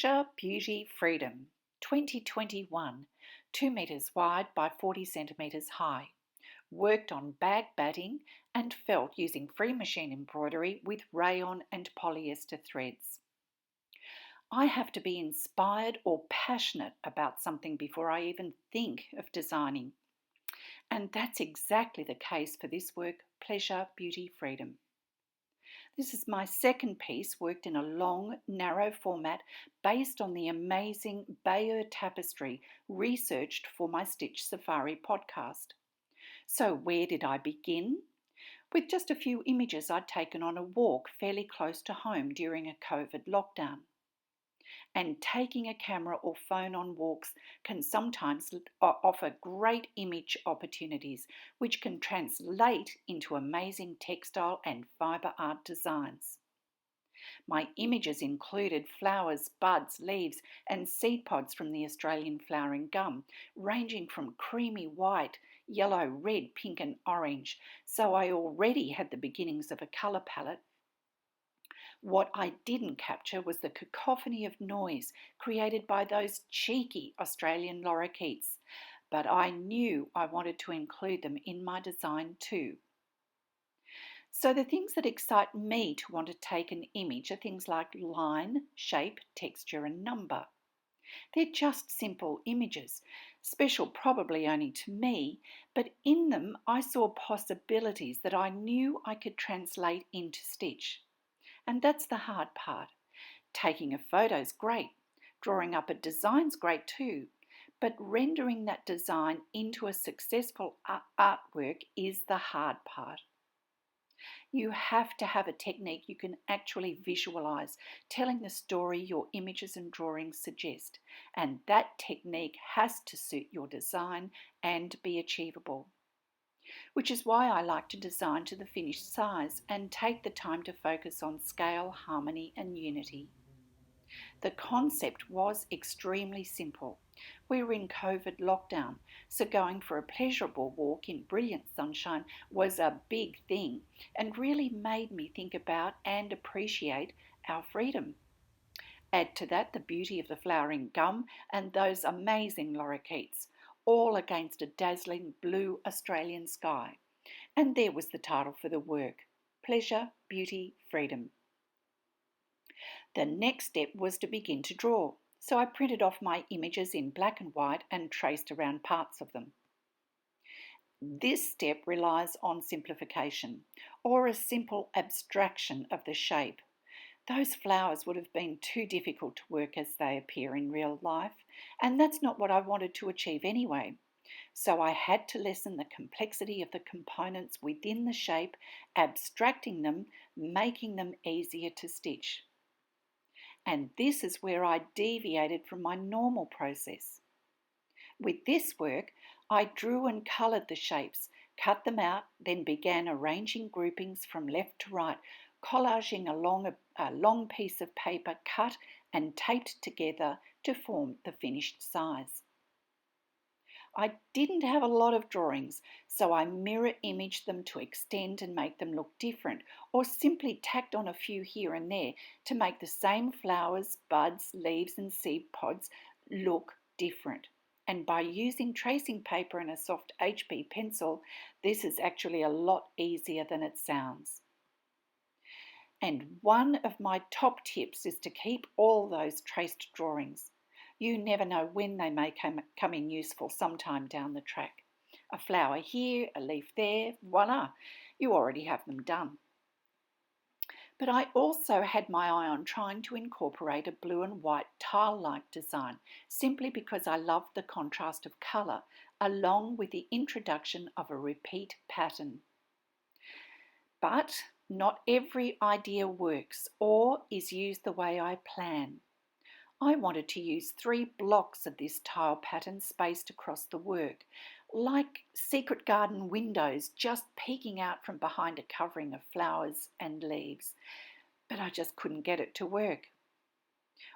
Pleasure, Beauty, Freedom, 2021, 2 metres wide by 40 centimetres high. Worked on bag batting and felt using free machine embroidery with rayon and polyester threads. I have to be inspired or passionate about something before I even think of designing. And that's exactly the case for this work, Pleasure, Beauty, Freedom. This is my second piece worked in a long, narrow format based on the amazing Bayeux tapestry researched for my Stitch Safari podcast. So where did I begin? With just a few images I'd taken on a walk fairly close to home during a COVID lockdown. And taking a camera or phone on walks can sometimes offer great image opportunities, which can translate into amazing textile and fibre art designs. My images included flowers, buds, leaves, and seed pods from the Australian flowering gum, ranging from creamy white, yellow, red, pink, and orange, so I already had the beginnings of a colour palette. What I didn't capture was the cacophony of noise created by those cheeky Australian lorikeets, but I knew I wanted to include them in my design too. So the things that excite me to want to take an image are things like line, shape, texture and number. They're just simple images, special probably only to me, but in them I saw possibilities that I knew I could translate into Stitch. And that's the hard part. Taking a photo's great, drawing up a design's great too, but rendering that design into a successful artwork is the hard part. You have to have a technique you can actually visualize, telling the story your images and drawings suggest, and that technique has to suit your design and be achievable. Which is why I like to design to the finished size and take the time to focus on scale, harmony and unity. The concept was extremely simple. We were in COVID lockdown, so going for a pleasurable walk in brilliant sunshine was a big thing and really made me think about and appreciate our freedom. Add to that the beauty of the flowering gum and those amazing lorikeets, all against a dazzling blue Australian sky. And there was the title for the work, Pleasure, Beauty, Freedom. The next step was to begin to draw, so I printed off my images in black and white and traced around parts of them. This step relies on simplification, or a simple abstraction of the shape. Those flowers would have been too difficult to work as they appear in real life, and that's not what I wanted to achieve anyway. So I had to lessen the complexity of the components within the shape, abstracting them, making them easier to stitch. And this is where I deviated from my normal process. With this work, I drew and coloured the shapes, cut them out, then began arranging groupings from left to right, collaging along a long piece of paper cut and taped together to form the finished size. I didn't have a lot of drawings, so I mirror imaged them to extend and make them look different, or simply tacked on a few here and there to make the same flowers, buds, leaves and seed pods look different. And by using tracing paper and a soft HB pencil, this is actually a lot easier than it sounds. And one of my top tips is to keep all those traced drawings. You never know when they may come in useful sometime down the track. A flower here, a leaf there, voila, you already have them done. But I also had my eye on trying to incorporate a blue and white tile-like design, simply because I loved the contrast of colour, along with the introduction of a repeat pattern. But not every idea works or is used the way I plan. I wanted to use 3 blocks of this tile pattern spaced across the work, like secret garden windows just peeking out from behind a covering of flowers and leaves. But I just couldn't get it to work.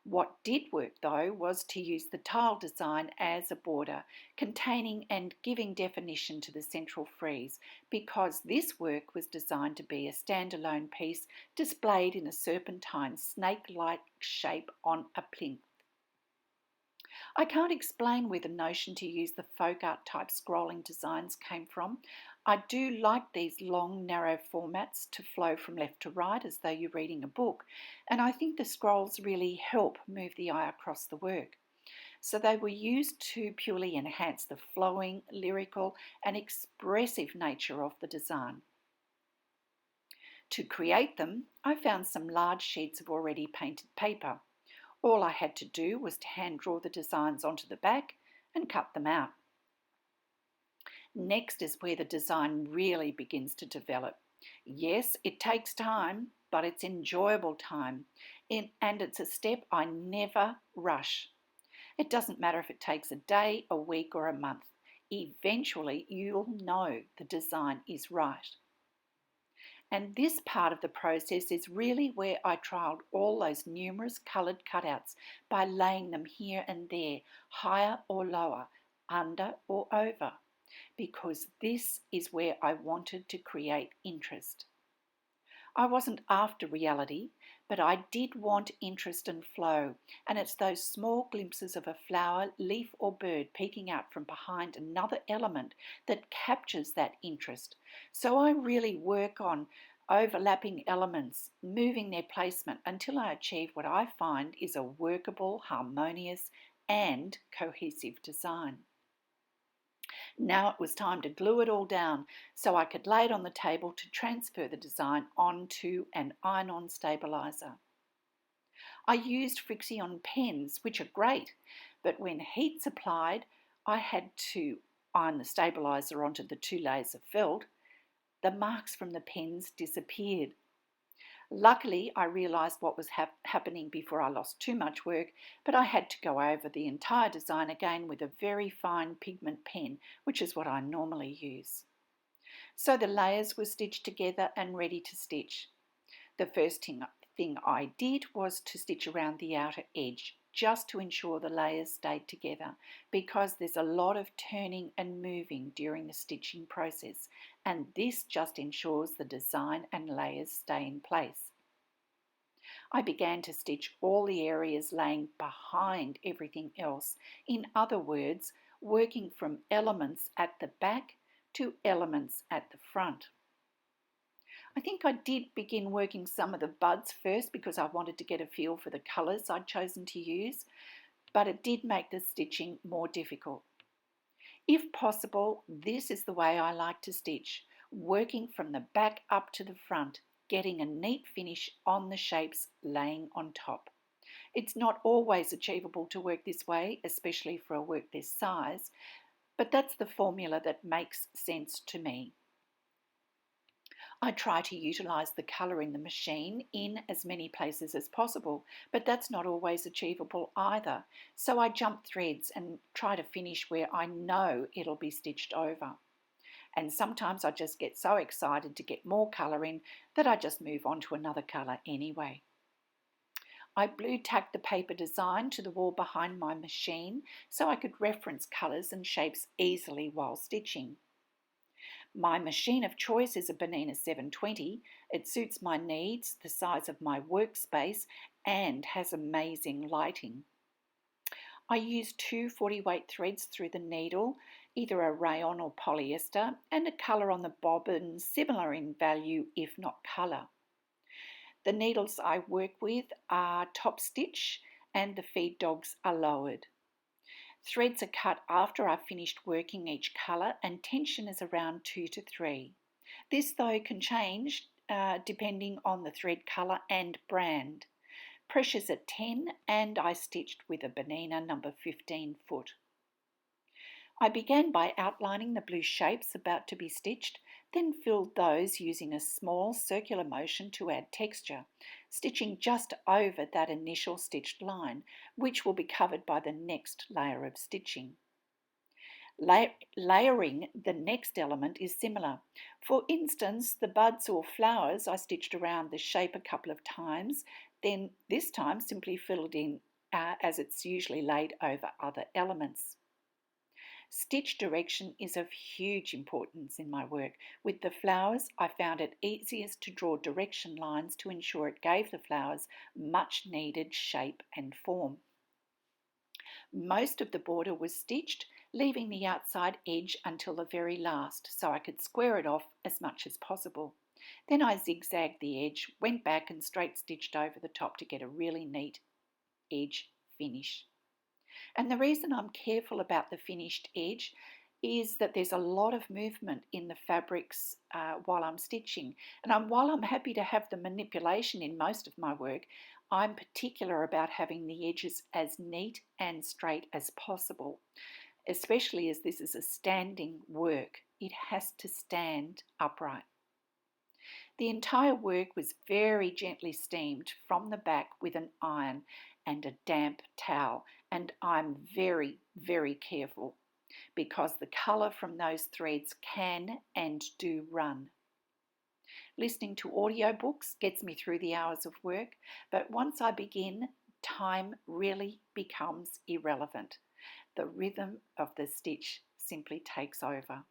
What did work though was to use the tile design as a border, containing and giving definition to the central frieze, because this work was designed to be a standalone piece displayed in a serpentine snake-like shape on a plinth. I can't explain where the notion to use the folk art type scrolling designs came from. I do like these long, narrow formats to flow from left to right as though you're reading a book, and I think the scrolls really help move the eye across the work. So they were used to purely enhance the flowing, lyrical, and expressive nature of the design. To create them, I found some large sheets of already painted paper. All I had to do was to hand draw the designs onto the back and cut them out. Next is where the design really begins to develop. Yes, it takes time, but it's enjoyable time, and it's a step I never rush. It doesn't matter if it takes a day, a week, or a month. Eventually, you'll know the design is right. And this part of the process is really where I trialled all those numerous coloured cutouts by laying them here and there, higher or lower, under or over, because this is where I wanted to create interest. I wasn't after reality, but I did want interest and flow, and it's those small glimpses of a flower, leaf, or bird peeking out from behind another element that captures that interest. So I really work on overlapping elements, moving their placement until I achieve what I find is a workable, harmonious, and cohesive design. Now it was time to glue it all down so I could lay it on the table to transfer the design onto an iron-on stabiliser. I used Frixion pens, which are great, but when heat's applied, I had to iron the stabiliser onto the 2 layers of felt. The marks from the pens disappeared. Luckily, I realised what was happening before I lost too much work, but I had to go over the entire design again with a very fine pigment pen, which is what I normally use. So the layers were stitched together and ready to stitch. The first thing I did was to stitch around the outer edge, just to ensure the layers stayed together, because there's a lot of turning and moving during the stitching process, and this just ensures the design and layers stay in place. I began to stitch all the areas laying behind everything else. In other words, working from elements at the back to elements at the front. I think I did begin working some of the buds first because I wanted to get a feel for the colours I'd chosen to use, but it did make the stitching more difficult. If possible, this is the way I like to stitch, working from the back up to the front, getting a neat finish on the shapes laying on top. It's not always achievable to work this way, especially for a work this size, but that's the formula that makes sense to me. I try to utilise the colour in the machine in as many places as possible, but that's not always achievable either. So I jump threads and try to finish where I know it'll be stitched over. And sometimes I just get so excited to get more colour in that I just move on to another colour anyway. I blue tacked the paper design to the wall behind my machine so I could reference colours and shapes easily while stitching. My machine of choice is a Bernina 720. It suits my needs, the size of my workspace, and has amazing lighting. I use 2 40-weight threads through the needle, either a rayon or polyester, and a colour on the bobbin similar in value if not colour. The needles I work with are top stitch and the feed dogs are lowered. Threads are cut after I've finished working each colour and tension is around 2 to 3. This though can change depending on the thread colour and brand. Pressure's at 10 and I stitched with a Bernina number 15 foot. I began by outlining the blue shapes about to be stitched, then filled those using a small circular motion to add texture, stitching just over that initial stitched line, which will be covered by the next layer of stitching. Layering the next element is similar. For instance, the buds or flowers I stitched around the shape a couple of times, then this time simply filled in as it's usually laid over other elements. Stitch direction is of huge importance in my work. With the flowers, I found it easiest to draw direction lines to ensure it gave the flowers much needed shape and form. Most of the border was stitched, leaving the outside edge until the very last so I could square it off as much as possible. Then I zigzagged the edge, went back and straight stitched over the top to get a really neat edge finish. And the reason I'm careful about the finished edge is that there's a lot of movement in the fabrics while I'm stitching. And while I'm happy to have the manipulation in most of my work, I'm particular about having the edges as neat and straight as possible, especially as this is a standing work. It has to stand upright. The entire work was very gently steamed from the back with an iron and a damp towel, and I'm very, very careful because the colour from those threads can and do run. Listening to audiobooks gets me through the hours of work, but once I begin, time really becomes irrelevant. The rhythm of the stitch simply takes over.